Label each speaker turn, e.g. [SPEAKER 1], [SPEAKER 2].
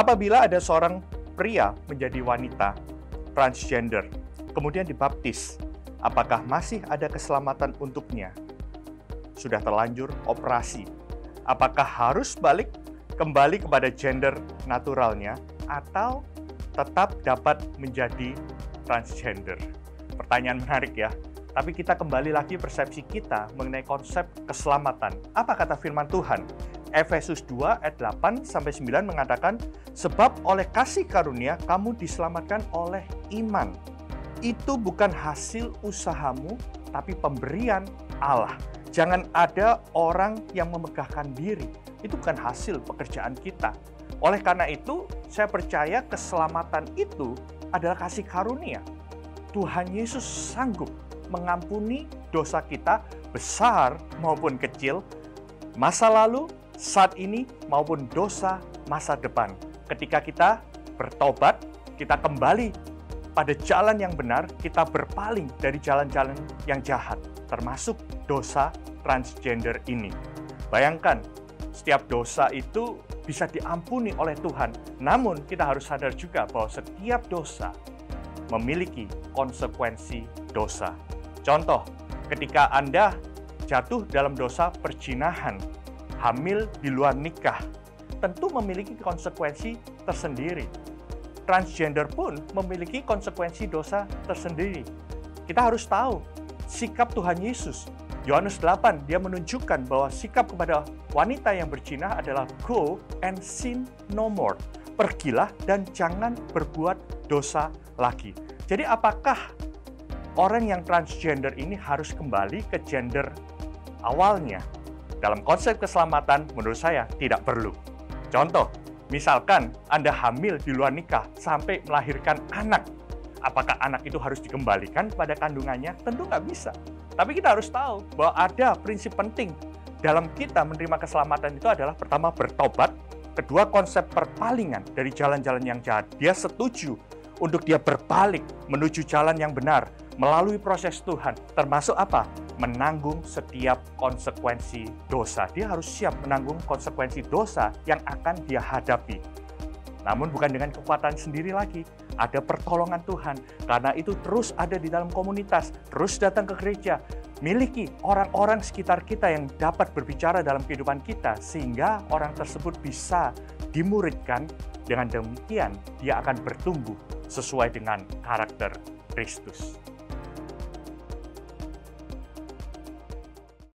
[SPEAKER 1] Apabila ada seorang pria menjadi wanita transgender, kemudian dibaptis, apakah masih ada keselamatan untuknya? Sudah terlanjur operasi, apakah harus kembali kepada gender naturalnya atau tetap dapat menjadi transgender? Pertanyaan menarik ya. Tapi kita kembali lagi persepsi kita mengenai konsep keselamatan. Apa kata firman Tuhan? Efesus 2 ayat 8-9 mengatakan, sebab oleh kasih karunia kamu diselamatkan oleh iman. Itu bukan hasil usahamu, tapi pemberian Allah. Jangan ada orang yang memegahkan diri. Itu bukan hasil pekerjaan kita. Oleh karena itu, saya percaya keselamatan itu adalah kasih karunia. Tuhan Yesus sanggup mengampuni dosa kita, besar maupun kecil, masa lalu, saat ini, maupun dosa masa depan. Ketika kita bertobat, kita kembali pada jalan yang benar, kita berpaling dari jalan-jalan yang jahat, termasuk dosa transgender ini. Bayangkan, setiap dosa itu bisa diampuni oleh Tuhan. Namun, kita harus sadar juga bahwa setiap dosa memiliki konsekuensi dosa. Contoh, ketika Anda jatuh dalam dosa perzinahan, hamil di luar nikah, tentu memiliki konsekuensi tersendiri. Transgender pun memiliki konsekuensi dosa tersendiri. Kita harus tahu sikap Tuhan Yesus. Yohanes 8, dia menunjukkan bahwa sikap kepada wanita yang berzina adalah go and sin no more. Pergilah dan jangan berbuat dosa lagi. Jadi apakah orang yang transgender ini harus kembali ke gender awalnya? Dalam konsep keselamatan, menurut saya tidak perlu. Contoh, misalkan Anda hamil di luar nikah sampai melahirkan anak. Apakah anak itu harus dikembalikan pada kandungannya? Tentu nggak bisa. Tapi kita harus tahu bahwa ada prinsip penting dalam kita menerima keselamatan itu adalah pertama bertobat, kedua konsep perpalingan dari jalan-jalan yang jahat. Dia setuju untuk dia berbalik menuju jalan yang benar melalui proses Tuhan, termasuk apa? Menanggung setiap konsekuensi dosa. Dia harus siap menanggung konsekuensi dosa yang akan dia hadapi. Namun bukan dengan kekuatan sendiri lagi, ada pertolongan Tuhan. Karena itu terus ada di dalam komunitas, terus datang ke gereja, miliki orang-orang sekitar kita yang dapat berbicara dalam kehidupan kita, sehingga orang tersebut bisa dimuridkan. Dengan demikian, dia akan bertumbuh sesuai dengan karakter Kristus.